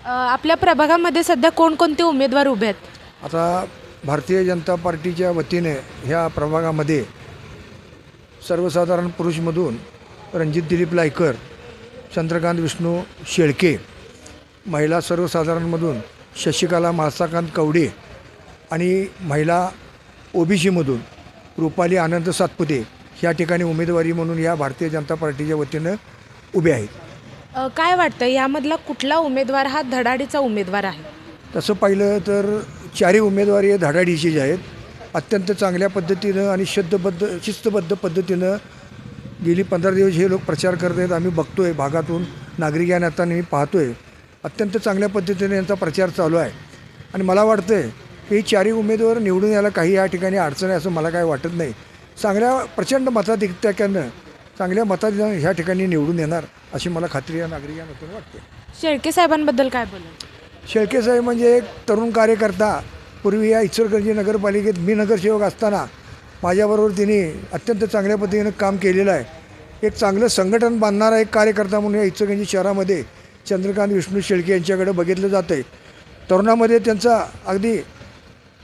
आपल्या प्रभागामध्ये सध्या कोणकोणते उमेदवार उभे आहेत? आता भारतीय जनता पार्टीच्या वतीने ह्या प्रभागामध्ये सर्वसाधारण पुरुषमधून रणजित दिलीप लायकर, चंद्रकांत विष्णू शेळके, महिला सर्वसाधारणमधून शशिकला म्हाळसाकांत कवडे आणि महिला ओबीसीमधून रुपाली आनंद सातपुते ह्या ठिकाणी उमेदवारी म्हणून या भारतीय जनता पार्टीच्या वतीनं उभे आहेत. काय वाटतं यामधला कुठला उमेदवार हा धडाडीचा उमेदवार आहे? तसं पाहिलं तर चारही उमेदवारी धडाडीचे जे आहेत, अत्यंत चांगल्या पद्धतीनं आणि शिस्तबद्ध पद्धतीनं गेली 15 दिवस हे लोक प्रचार करत आहेत. आम्ही बघतो आहे, भागातून नागरिक या नात्याने मी पाहतो आहे, अत्यंत चांगल्या पद्धतीने यांचा प्रचार चालू आहे. आणि मला वाटतं आहे की ही चारही उमेदवार निवडून यायला काही या ठिकाणी अडचण आहे असं मला काय वाटत नाही. चांगल्या प्रचंड मताधिक्यानं चांगल्या मताधिक्यानं ह्या ठिकाणी निवडून येणार अशी मला खात्री या नागरिक या नात्याने वाटते. शेळके साहेबांबद्दल काय बोलाल? शेळके साहेब म्हणजे एक तरुण कार्यकर्ता. पूर्वी या इचलकरंजी नगरपालिकेत मी नगरसेवक असताना माझ्याबरोबर तिने अत्यंत चांगल्या पद्धतीनं काम केलेलं आहे. एक चांगलं संघटन बांधणारा एक कार्यकर्ता म्हणून या इचलकरंजी शहरामध्ये चंद्रकांत विष्णू शेळके यांच्याकडे बघितलं जातं आहे. तरुणामध्ये त्यांचा अगदी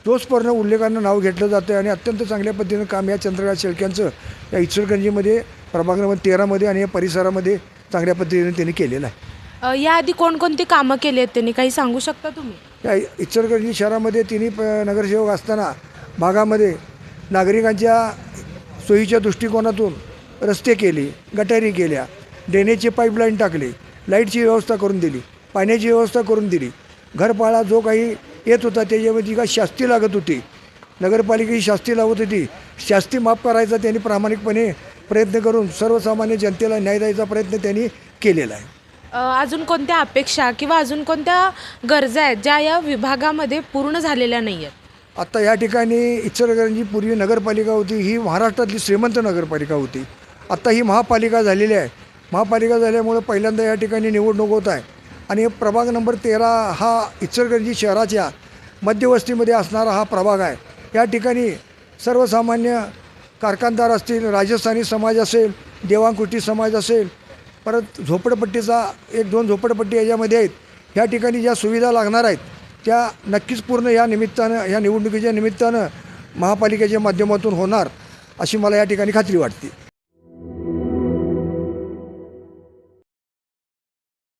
जोशपूर्ण उल्लेखानं नाव घेतलं जातं आहे आणि अत्यंत चांगल्या पद्धतीनं काम या चंद्रकांत शेळक्यांचं या इचलकरंजीमध्ये प्रभाग नंबर 13मध्ये आणि या परिसरामध्ये चांगल्या पद्धतीने त्यांनी केलेलं आहे. याआधी कोणकोणती कामं केली आहेत त्यांनी, काही सांगू शकता तुम्ही? या इचलकरंजी शहरामध्ये तिन्ही नगरसेवक असताना भागामध्ये नागरिकांच्या सोयीच्या दृष्टिकोनातून रस्ते केले, गटारी केल्या, ड्रेनेजची पाईपलाईन टाकली, लाईटची व्यवस्था करून दिली, पाण्याची व्यवस्था करून दिली. घरपाळा जो काही येत होता त्याच्यामध्ये जी काही शास्ती लागत होती, नगरपालिकेची शास्ती लागत होती, शास्ती माफ करायचा त्यांनी प्रामाणिकपणे प्रयत्न करून सर्वसामान्य जनतेला न्याय द्यायचा प्रयत्न त्यांनी केलेला आहे. अजून कोणत्या अपेक्षा किंवा अजून कोणत्या गरजा आहेत ज्या या विभागामध्ये पूर्ण झालेल्या नाही आहेत? आत्ता या ठिकाणी इचलकरंजी पूर्वी नगरपालिका होती, ही महाराष्ट्रातली श्रीमंत नगरपालिका होती. आत्ता ही महापालिका झालेली आहे. महापालिका झाल्यामुळं पहिल्यांदा या ठिकाणी निवडणूक होत आहे आणि प्रभाग नंबर 13 हा इचलकरंजी शहराच्या मध्यवस्तीमध्ये असणारा हा प्रभाग आहे. या ठिकाणी सर्वसामान्य कारखानदार असतील, राजस्थानी समाज असेल, देवांकुटी समाज असेल, परत झोपडपट्टीचा 1-2 झोपडपट्टी याच्यामध्ये आहेत. ह्या ठिकाणी ज्या सुविधा लागणार आहेत त्या नक्कीच पूर्ण या निमित्तानं, या निवडणुकीच्या निमित्तानं महापालिकेच्या माध्यमातून होणार अशी मला या ठिकाणी खात्री वाटते.